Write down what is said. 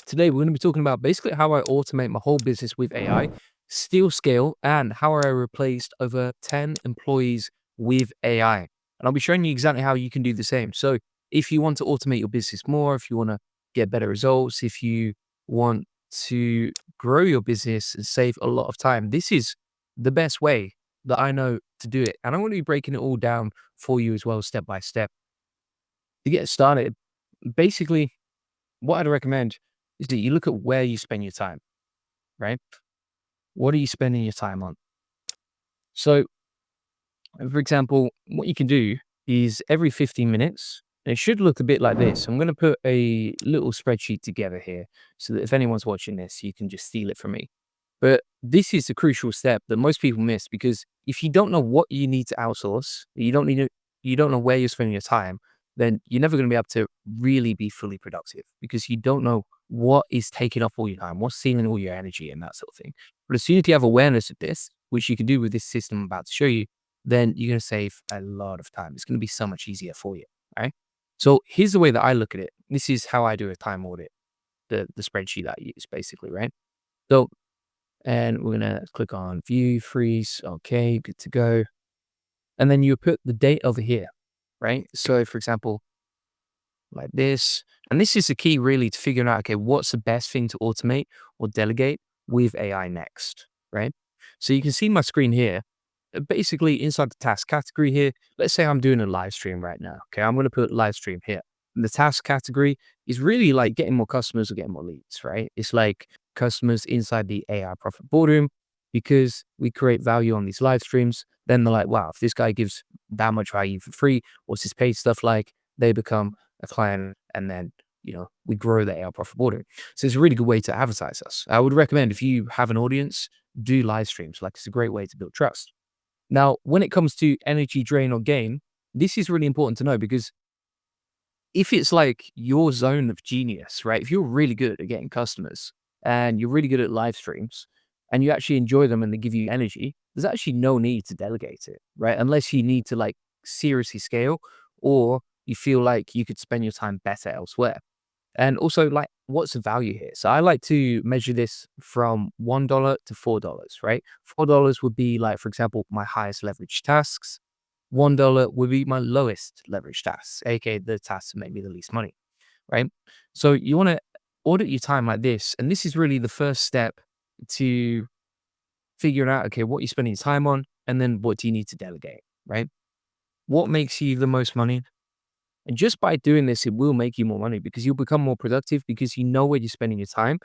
Today, we're going to be talking about basically how I automate my whole business with AI, still scale, and how I replaced over 10 employees with AI. And I'll be showing you exactly how you can do the same. So, if you want to automate your business more, if you want to get better results, if you want to grow your business and save a lot of time, this is the best way that I know to do it. And I'm going to be breaking it all down for you as well, step by step. To get started, basically, what I'd recommend is that you look at where you spend your time, right? What are you spending your time on? So, for example, what you can do is every 15 minutes, and it should look a bit like this. I'm going to put a little spreadsheet together here so that if anyone's watching this, you can just steal it from me. But this is the crucial step that most people miss because if you don't know what you need to outsource, you don't know where you're spending your time, then you're never going to be able to really be fully productive because you don't know what is taking up all your time, what's stealing all your energy and that sort of thing. But as soon as you have awareness of this, which you can do with this system I'm about to show you, then you're going to save a lot of time. It's going to be so much easier for you. Right. So here's the way that I look at it. This is how I do a time audit, the spreadsheet that I use basically. Right. So and we're gonna click on view, freeze. Okay, good to go. And then you put the date over here, right? So for example, like this, and this is the key really to figuring out, okay, what's the best thing to automate or delegate with AI next, right? So you can see my screen here. Basically inside the task category here, let's say I'm doing a live stream right now. Okay, I'm gonna put live stream here. And the task category is really like getting more customers or getting more leads, right? It's like customers inside the AI profit boardroom because we create value on these live streams. Then they're like, wow, if this guy gives that much value for free, what's his paid stuff like? They become a client and then we grow the AI profit boardroom. So it's a really good way to advertise us. I would recommend if you have an audience, do live streams. Like it's a great way to build trust. Now, when it comes to energy drain or gain, this is really important to know because if it's like your zone of genius, right? If you're really good at getting customers and you're really good at live streams and you actually enjoy them and they give you energy, there's actually no need to delegate it, right? Unless you need to like seriously scale or you feel like you could spend your time better elsewhere. And also, like, what's the value here? So I like to measure this from $1 to $4, right? $4 would be like, for example, my highest leverage tasks. $1 would be my lowest leverage tasks, aka the tasks that make me the least money, right? So you want to audit your time like this, and this is really the first step to figuring out, okay, what you're spending your time on, and then what do you need to delegate, right? What makes you the most money? And just by doing this, it will make you more money because you'll become more productive because you know where you're spending your time